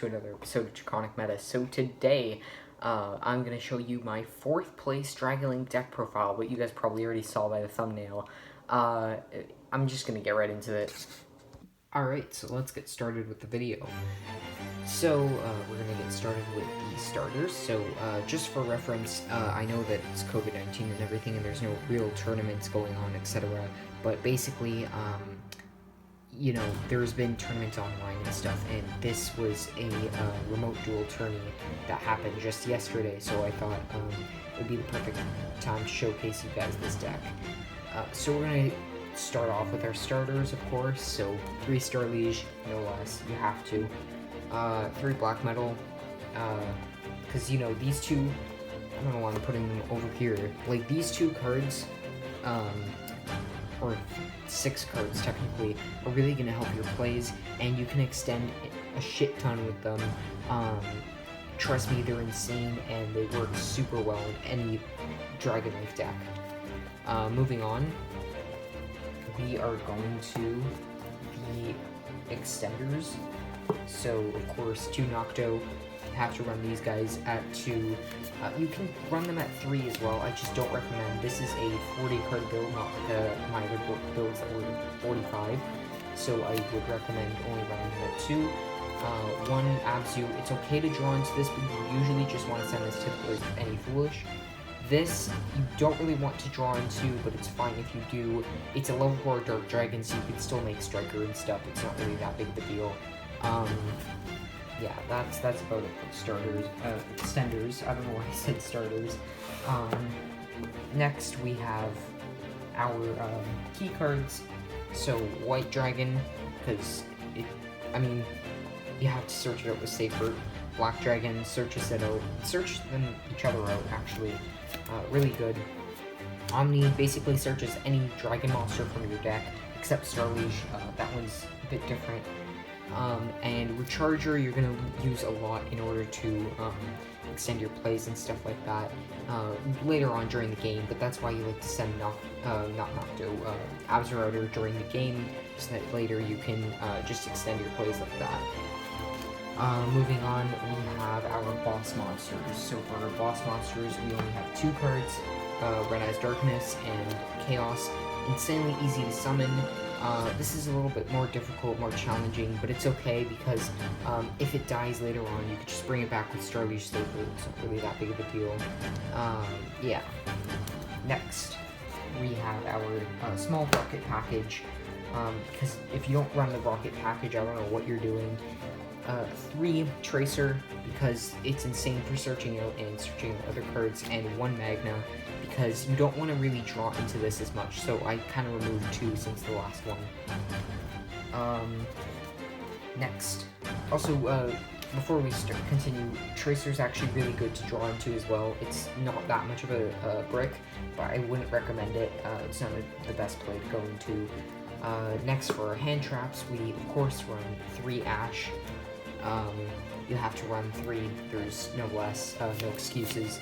to another episode of Draconic Meta. So today, I'm going to show you my 4th place Dragon Link deck profile, but you guys probably already saw by the thumbnail. I'm just going to get right into it. Alright, so let's get started with the video. So, we're going to get started with the starters. So, just for reference, I know that it's COVID-19 and everything, and there's no real tournaments going on, etc. But basically, you know, there's been tournaments online and stuff, and this was a remote duel tourney that happened just yesterday, so I thought it would be the perfect time to showcase you guys this deck. So we're going to start off with our starters, of course. So 3 Star Liege, no less, you have to. 3 Black Metal, because, you know, these two, I don't know why I'm putting them over here, like, these 2 cards, or 6 cards technically, are really going to help your plays, and you can extend a shit ton with them. Trust me, they're insane, and they work super well in any Dragon Link deck. Moving on, we are going to the extenders. So, of course, 2 Nocto, have to run these guys at 2. You can run them at 3 as well. I just don't recommend. This is a 40 card build, not like my other builds that were 45. So I would recommend only running them at 2. 1 Abzu. It's okay to draw into this, but you usually just want to send this to any Foolish. This, you don't really want to draw into, but it's fine if you do. It's a level 4 Dark Dragon, so you can still make Striker and stuff. It's not really that big of a deal. Yeah, that's about it for starters, extenders. I don't know why I said starters. Next we have our key cards. So White Dragon, because I mean, you have to search it out with safer. Black Dragon, search them each other out actually. Really good. Omni basically searches any dragon monster from your deck, except Star Liege. That one's a bit different. And Recharger, you're going to use a lot in order to extend your plays and stuff like that later on during the game, but that's why you like to send Abzu during the game, so that later you can just extend your plays like that. Moving on, we have our boss monsters. So for our boss monsters, we only have 2 cards, Red Eyes Darkness and Chaos. Insanely easy to summon. This is a little bit more difficult, more challenging, but it's okay because if it dies later on, you can just bring it back with Star Liege Safer. It's not really that big of a deal. Yeah. Next, we have our small rocket package, because if you don't run the rocket package, I don't know what you're doing. 3 Tracer, because it's insane for searching out and searching out other cards, and 1 Magna, because you don't want to really draw into this as much, so I kind of removed 2 since the last one. Next, also, before we continue, Tracer's actually really good to draw into as well. It's not that much of a brick, but I wouldn't recommend it. It's not the best play to go into. Next, for our hand traps, we of course run 3 Ash. You have to run 3, there's no less, no excuses.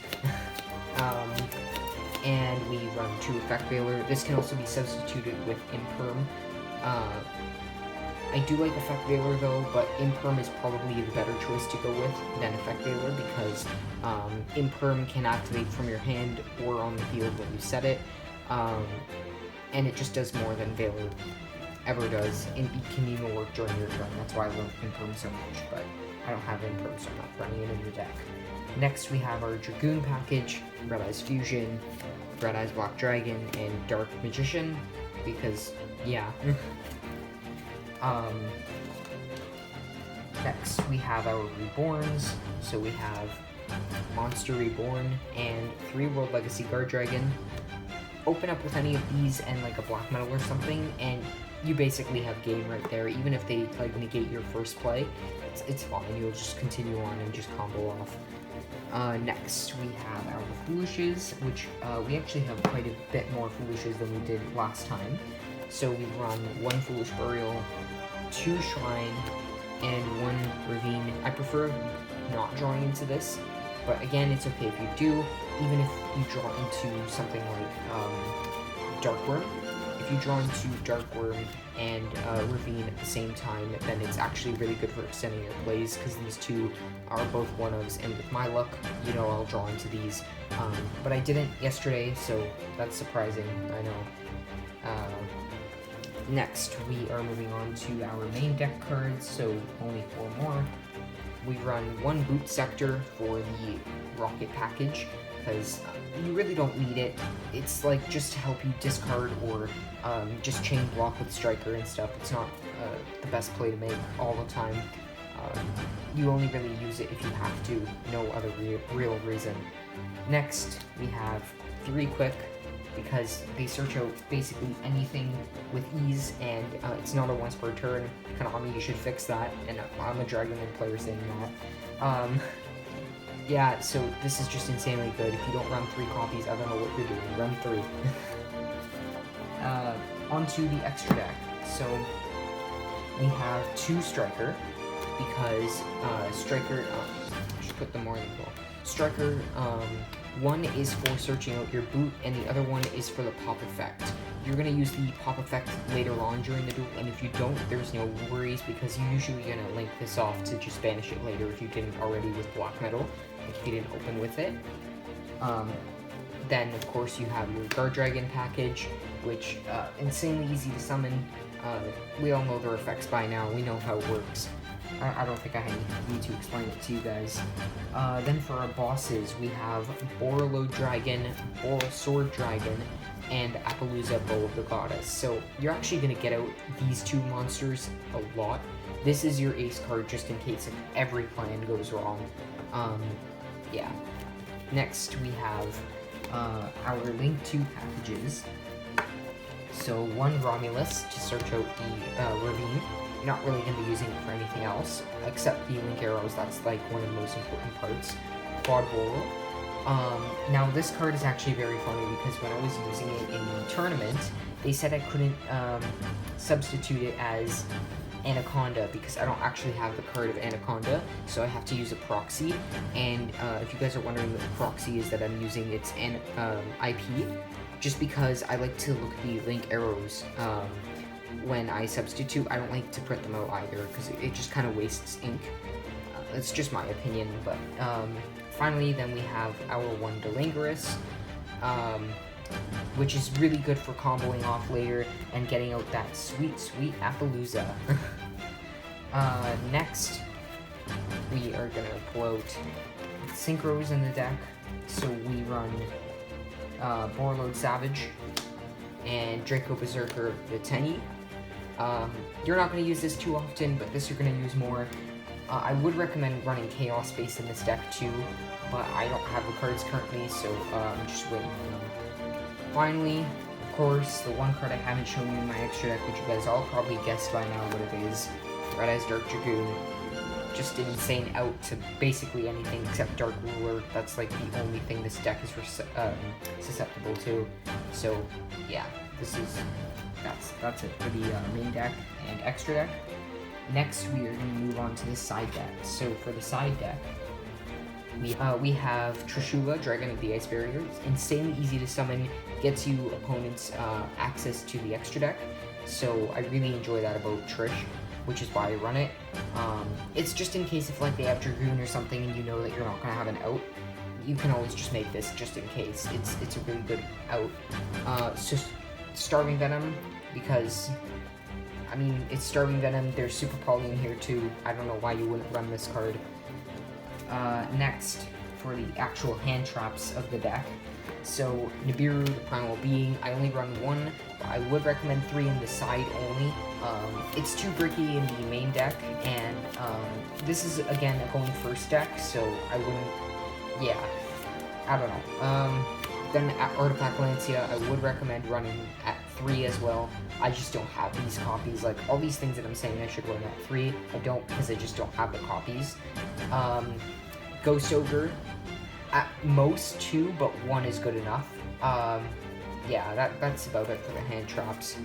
And we run 2 Effect Veiler. This can also be substituted with Imperm. I do like Effect Veiler though, but Imperm is probably the better choice to go with than Effect Veiler, because Imperm can activate from your hand or on the field when you set it, and it just does more than Veiler ever does, and it can even work during your turn. That's why I love Imperm so much, but I don't have Imperm, so I'm not running it in the deck. Next, we have our Dragoon package, Red Eyes Fusion, Red Eyes Black Dragon, and Dark Magician, because, yeah. Next, we have our Reborns. So we have Monster Reborn and 3 World Legacy Guard Dragon. Open up with any of these and like a Black Metal or something, and you basically have game right there. Even if they like negate your first play, it's fine. You'll just continue on and just combo off. Next, we have our Foolishes, which we actually have quite a bit more Foolishes than we did last time. So we run 1 Foolish Burial, 2 Shrine, and 1 Ravine. I prefer not drawing into this, but again, it's okay if you do. Even if you draw into something like Dark Worm, if if you draw into Dark Worm and Ravine at the same time, then it's actually really good for extending your plays, because these two are both 1-ofs, and with my luck, you know, I'll draw into these. But I didn't yesterday, so that's surprising, I know. Next, we are moving on to our main deck cards, so only 4 more. We run 1 Boot Sector for the Rocket package, because you really don't need it. It's like just to help you discard or just chain block with Striker and stuff. It's not the best play to make all the time. You only really use it if you have to, no other real reason. Next, we have 3 Quick, because they search out basically anything with ease, and it's not a once per turn. Konami, you should fix that, and I'm a Dragonlord player saying that. Yeah, so this is just insanely good. If you don't run 3 copies, I don't know what you're doing. Run 3. Onto the extra deck. So we have 2 Striker, because Striker, I should put them more in the pool. Striker, one is for searching out your boot, and the other one is for the pop effect. You're going to use the pop effect later on during the duel, and if you don't, there's no worries, because you're usually going to link this off to just banish it later if you didn't already with Black Metal, if you didn't open with it. Then, of course, you have your Guard Dragon package, which, insanely easy to summon. We all know their effects by now, we know how it works. I don't think I need to explain it to you guys. Then for our bosses, we have Borreload Dragon, Boral Sword Dragon, and Appaloosa Bow of the Goddess. So you're actually going to get out these 2 monsters a lot. This is your ace card just in case if every plan goes wrong. Yeah. Next, we have our Link 2 packages. So 1 Romulus to search out the Ravine. You're not really going to be using it for anything else, except the Link Arrows. That's like one of the most important parts. Quad Boral. Now this card is actually very funny, because when I was using it in the tournament, they said I couldn't substitute it as Anaconda, because I don't actually have the card of Anaconda, so I have to use a proxy. And if you guys are wondering what the proxy is that I'm using, it's an IP, just because I like to look at the Link Arrows when I substitute. I don't like to print them out either, because it just kind of wastes ink. It's just my opinion, but finally, then we have our 1 Delangorous, which is really good for comboing off later and getting out that sweet, sweet Appaloosa. Next, we are going to pull out Synchros in the deck. So we run Borreload Savage and Draco Berserker Viteni. You're not going to use this too often, but this you're going to use more. I would recommend running Chaos Space in this deck too, but I don't have the cards currently, so I'm just waiting on them. Finally, of course, the one card I haven't shown you in my extra deck, which you guys all probably guessed by now what it is. Red Eyes Dark Dragoon. Just an insane out to basically anything except Dark Ruler. That's like the only thing this deck is susceptible to. So yeah, that's it for the main deck and extra deck. Next, we are going to move on to the side deck. So for the side deck, we have Trishula, Dragon of the Ice Barrier. It's insanely easy to summon, gets you opponents access to the extra deck. So I really enjoy that about Trish, which is why I run it. It's just in case if like they have Dragoon or something and you know that you're not going to have an out, you can always just make this just in case. It's a really good out. So Starving Venom, because I mean, it's Starving Venom, there's Super Poly in here too. I don't know why you wouldn't run this card. Next, for the actual hand traps of the deck. So, Nibiru, the Primal Being, I only run 1, but I would recommend 3 in the side only. It's too bricky in the main deck, and this is, again, a going first deck, so I wouldn't, yeah, I don't know. Then at Artifact Lancia, I would recommend running at 3 as well. I just don't have these copies. Like, all these things that I'm saying I should run at 3, I don't, because I just don't have the copies. Ghost Ogre, at most 2, but 1 is good enough. Yeah, that's about it for the hand traps.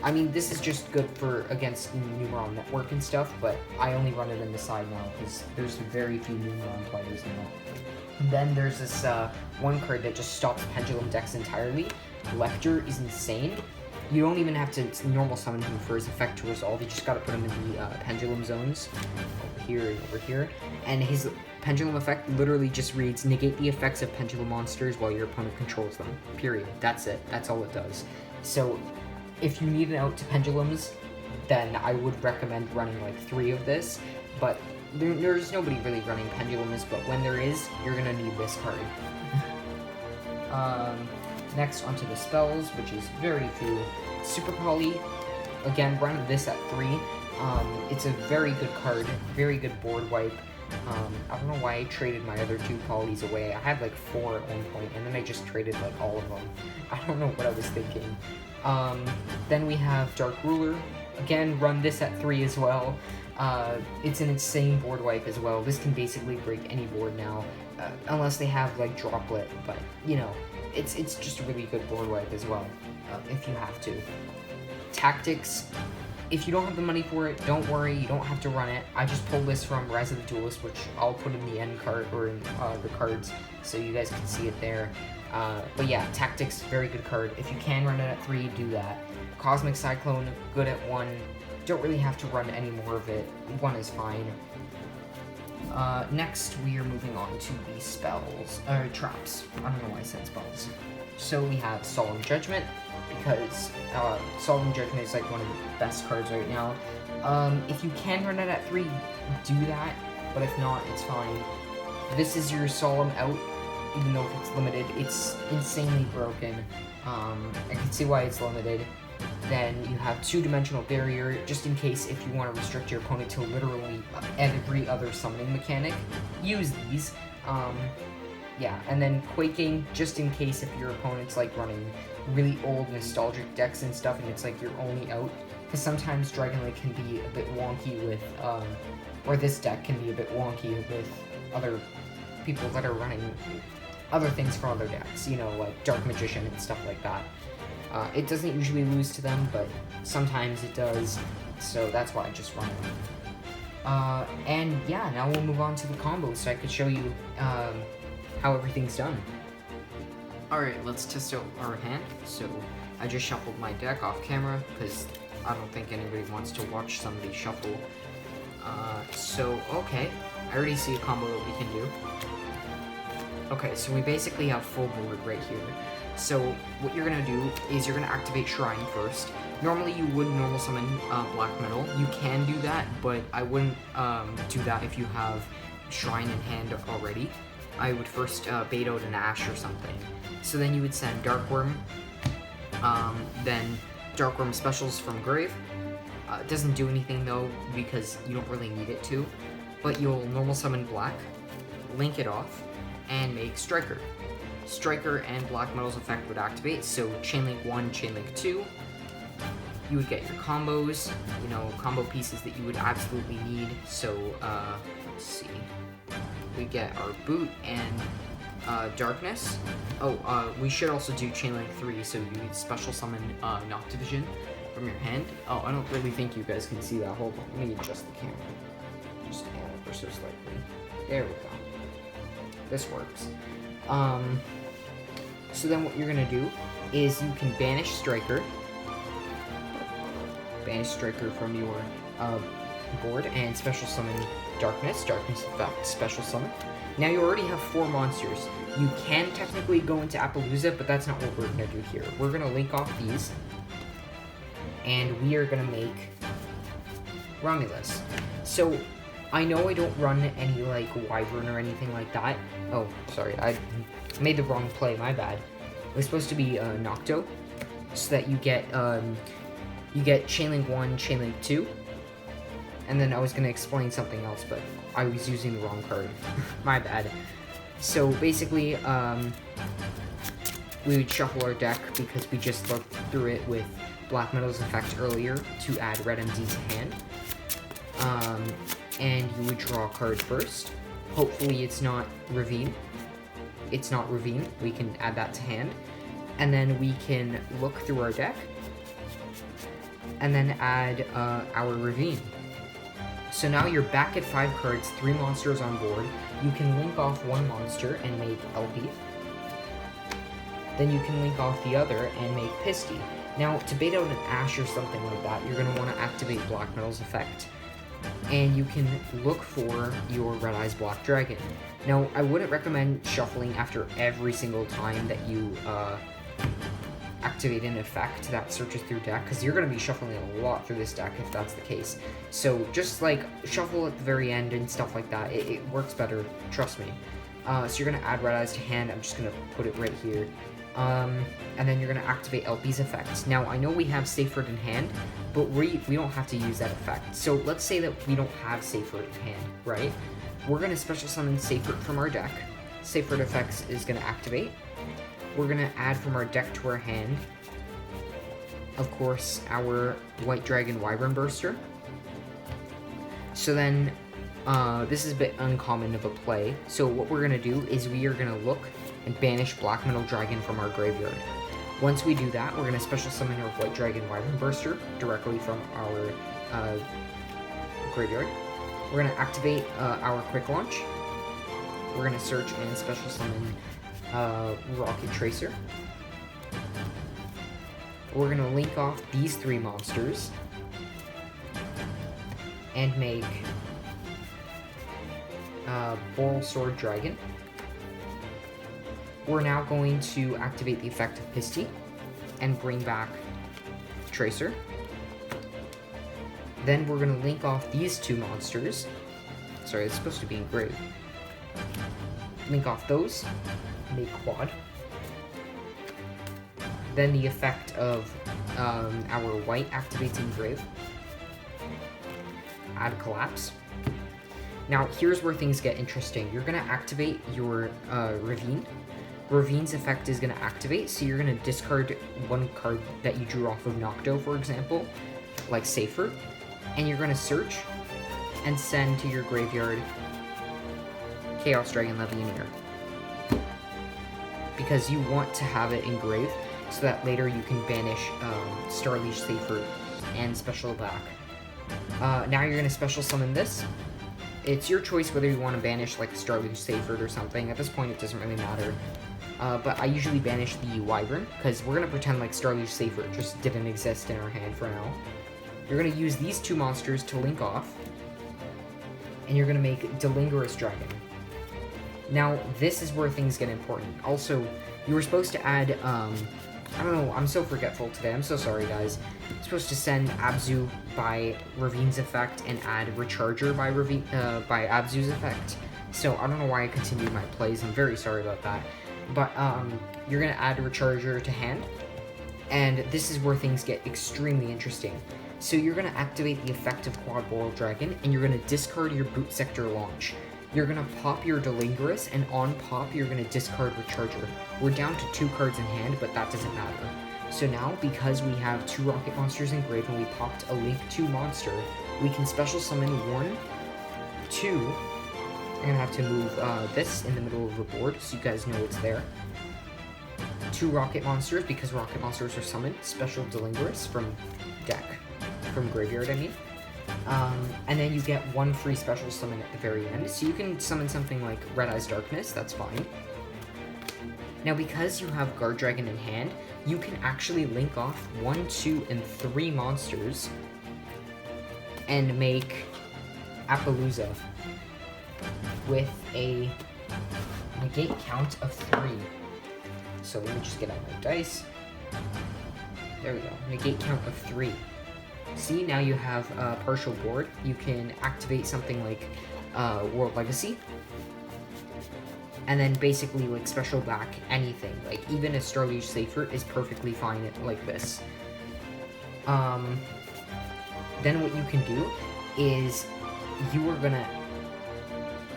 I mean, this is just good for against Numeron Network and stuff, but I only run it in the side now, because there's very few Numeron players now. And then there's this one card that just stops Pendulum decks entirely. Lecter is insane. You don't even have to normal summon him for his effect to resolve. You just gotta put him in the pendulum zones over here and over here. And his pendulum effect literally just reads, negate the effects of pendulum monsters while your opponent controls them. Period. That's it. That's all it does. So if you need an out to pendulums, then I would recommend running like 3 of this. But there's nobody really running pendulums, but when there is, you're gonna need this card. Next, onto the spells, which is very few. Super Poly, again, run this at 3. It's a very good card, very good board wipe. I don't know why I traded my other 2 Polys away. I had like 4 at one point, and then I just traded like all of them. I don't know what I was thinking. Then we have Dark Ruler. Again, run this at 3 as well. It's an insane board wipe as well. This can basically break any board now, unless they have like Droplet, but you know, it's just a really good board wipe as well, if you have to. Tactics, if you don't have the money for it, don't worry, you don't have to run it. I just pulled this from Rise of the Duelist, which I'll put in the end card, or in the cards, so you guys can see it there. But yeah, Tactics, very good card. If you can run it at 3, do that. Cosmic Cyclone, good at 1. Don't really have to run any more of it. 1 is fine. Next, we are moving on to the spells, or traps. I don't know why I said spells. So we have Solemn Judgment, because Solemn Judgment is like one of the best cards right now. If you can run it at 3, do that, but if not, it's fine. This is your Solemn out, even though if it's limited, it's insanely broken. I can see why it's limited. Then you have 2-dimensional barrier, just in case if you want to restrict your opponent to literally every other summoning mechanic. Use these. Yeah, and then Quaking, just in case if your opponent's like running really old nostalgic decks and stuff and it's like your only out. Because sometimes Dragon Link can be a bit wonky with, or this deck can be a bit wonky with other people that are running other things from other decks, you know, like Dark Magician and stuff like that. It doesn't usually lose to them, but sometimes it does, so that's why I just run it. And yeah, now we'll move on to the combos, so I could show you how everything's done. Alright, let's test out our hand. So I just shuffled my deck off camera, because I don't think anybody wants to watch somebody shuffle. Okay, I already see a combo that we can do. Okay, so we basically have full board right here. So what you're gonna do is you're gonna activate Shrine first. Normally you would normal summon Black Metal. You can do that, but I wouldn't do that if you have Shrine in hand already. I would first bait out an Ash or something. So then you would send Darkworm, then Darkworm specials from Grave. It doesn't do anything though, because you don't really need it to. But you'll normal summon Black, link it off, and make Striker. Striker and Black Metal's effect would activate, so Chainlink 1, Chainlink 2. You would get your combos, you know, combo pieces that you would absolutely need. So, let's see. We get our Boot and Darkness. Oh, we should also do Chainlink 3, so you would special summon Noctivision from your hand. Oh, I don't really think you guys can see that. Hold on, let me adjust the camera. Just ever so slightly. There we go. This works. So then what you're gonna do is you can banish Striker. Banish Striker from your board and special summon Darkness. Darkness effect, special summon. Now you already have 4 monsters. You can technically go into Appaloosa, but that's not what we're gonna do here. We're gonna link off these, and we are gonna make Romulus. So I know I don't run any like Wyvern or anything like that. Oh, sorry, I made the wrong play, my bad. It was supposed to be Nocto, so that you get Chainlink 1, Chainlink 2, and then I was going to explain something else, but I was using the wrong card. My bad. So basically, we would shuffle our deck because we just looked through it with Black Metal's effect earlier to add Red MD to hand. And you would draw a card first. Hopefully it's not Ravine. It's not Ravine. We can add that to hand. And then we can look through our deck and then add our Ravine. So now you're back at 5 cards, 3 monsters on board. You can link off 1 monster and make LP. Then you can link off the other and make Pisty. Now, to bait out an Ash or something like that, you're going to want to activate Black Metal's effect. And you can look for your Red Eyes Black Dragon. Now, I wouldn't recommend shuffling after every single time that you activate an effect that searches through deck, because you're going to be shuffling a lot through this deck if that's the case. So just like shuffle at the very end and stuff like that. It works better, trust me. So you're going to add Red Eyes to hand. I'm just going to put it right here. And then you're going to activate LP's effect. Now, I know we have Seyfried in hand, but we don't have to use that effect. So let's say that we don't have Seyfried in hand, right? We're going to special summon Seyfried from our deck. Seyfried effects is going to activate. We're going to add from our deck to our hand, of course, our White Dragon Wyvern Burster. So then, this is a bit uncommon of a play. So what we're going to do is we are going to look and banish Black Metal Dragon from our graveyard. Once we do that, we're going to special summon our White Dragon Wyvern Burster directly from our graveyard. We're going to activate our Quick Launch. We're going to search and special summon Rocket Tracer. We're going to link off these 3 monsters and make Boral Sword Dragon. We're now going to activate the effect of Pisty and bring back Tracer. Then we're going to link off these 2 monsters. Sorry, it's supposed to be engraved. Link off those, make Quad. Then the effect of our white activates Engrave. Add Collapse. Now, here's where things get interesting. You're going to activate your Ravine. Ravine's effect is going to activate, so you're going to discard 1 card that you drew off of Nocto, for example, like Seyfried, and you're going to search and send to your graveyard Chaos Dragon Levianeer. Because you want to have it engraved, so that later you can banish Starleash Seyfried and special back. Now you're going to special summon this. It's your choice whether you want to banish like Starleash Seyfried or something. At this point, it doesn't really matter. But I usually banish the Wyvern, because we're going to pretend like Starleash Seyfried just didn't exist in our hand for now. You're going to use these 2 monsters to link off, and you're going to make Delingerous Dragon. Now, this is where things get important. Also, you were supposed to add, I don't know, I'm so forgetful today, I'm so sorry, guys. I'm supposed to send Abzu by Ravine's effect and add Recharger by Abzu's effect. So, I don't know why I continued my plays, I'm very sorry about that. But, you're going to add Recharger to hand, and this is where things get extremely interesting. So, you're going to activate the effect of Quad Boral Dragon, and you're going to discard your Boot Sector Launch. You're going to pop your Delingerous, and on pop, you're going to discard Recharger. We're down to 2 cards in hand, but that doesn't matter. So now, because we have 2 Rocket Monsters engraved and we popped a Link 2 monster, we can special summon 1, 2. I'm going to have to move this in the middle of the board so you guys know it's there. 2 Rocket Monsters, because Rocket Monsters are summoned. Special Delingerous from deck. From graveyard, I mean. And then you get 1 free special summon at the very end. So you can summon something like Red Eyes Darkness, that's fine. Now, because you have Guard Dragon in hand, you can actually link off 1, 2, and 3 monsters and make Appaloosa with a negate count of 3. So let me just get out my dice. There we go. Negate count of 3. See, now you have a partial board. You can activate something like World Legacy. And then basically like special back anything. Like even a Starleash Seyfried is perfectly fine like this. Then what you can do is you are gonna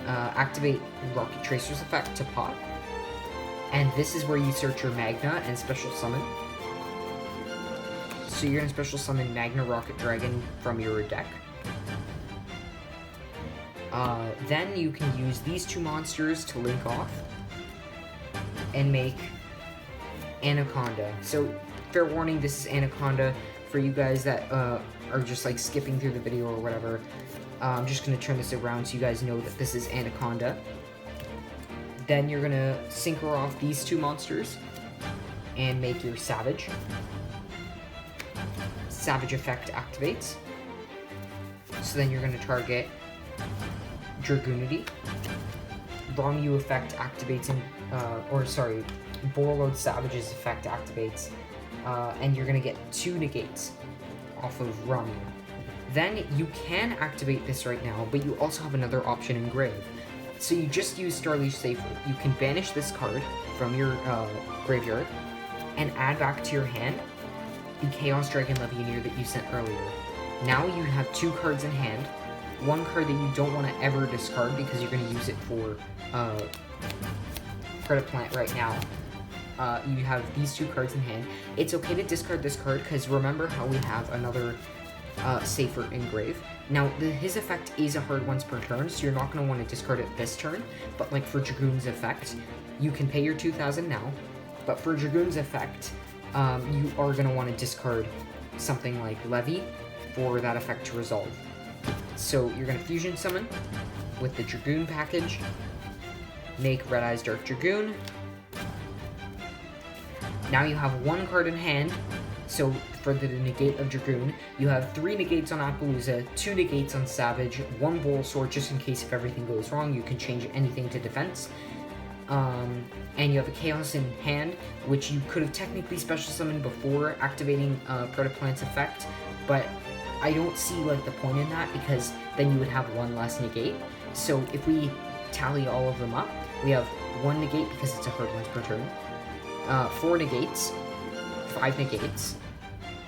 activate Rocket Tracer's effect to pop. And this is where you search your Magna and special summon. So you're going to special summon Magna Rocket Dragon from your deck. Then you can use these 2 monsters to link off and make Anaconda. So, fair warning, this is Anaconda. For you guys that are just like skipping through the video or whatever, I'm just going to turn this around so you guys know that this is Anaconda. Then you're going to synchro off these 2 monsters and make your Savage. Savage effect activates. So then you're going to target Dragoonity. Romu effect activates, Borreload Savage's effect activates, and you're going to get 2 negates off of Romu. Then you can activate this right now, but you also have another option in Grave. So you just use Starleaf Safer. You can banish this card from your graveyard and add back to your hand the Chaos Dragon Legionnaire that you sent earlier. Now you have 2 cards in hand, 1 card that you don't want to ever discard because you're going to use it for Credit Plant right now. You have these 2 cards in hand. It's okay to discard this card because remember how we have another Safer in Grave. Now, his effect is a hard once per turn, so you're not going to want to discard it this turn, but like for Dragoon's effect, you can pay your 2,000 now, but for Dragoon's effect, you are going to want to discard something like Levy for that effect to resolve. So you're going to Fusion Summon with the Dragoon package, make Red Eyes Dark Dragoon. Now you have 1 card in hand, so for the negate of Dragoon, you have 3 negates on Appaloosa, 2 negates on Savage, 1 Bowl Sword just in case if everything goes wrong, you can change anything to defense. And you have a Chaos in hand, which you could have technically special summoned before activating Protoplant's effect, but I don't see like the point in that because then you would have 1 less negate. So if we tally all of them up, we have 1 negate because it's a hard once per turn, 4 negates, 5 negates,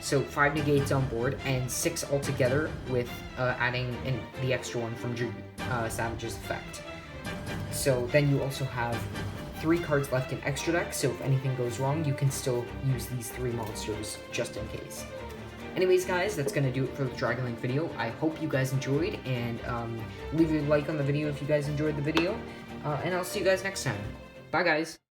so 5 negates on board, and 6 altogether with adding in the extra one from Savage's effect. So then you also have 3 cards left in extra deck, so if anything goes wrong, you can still use these 3 monsters just in case. Anyways, guys, that's going to do it for the Dragonlink video. I hope you guys enjoyed, and leave a like on the video if you guys enjoyed the video, and I'll see you guys next time. Bye, guys!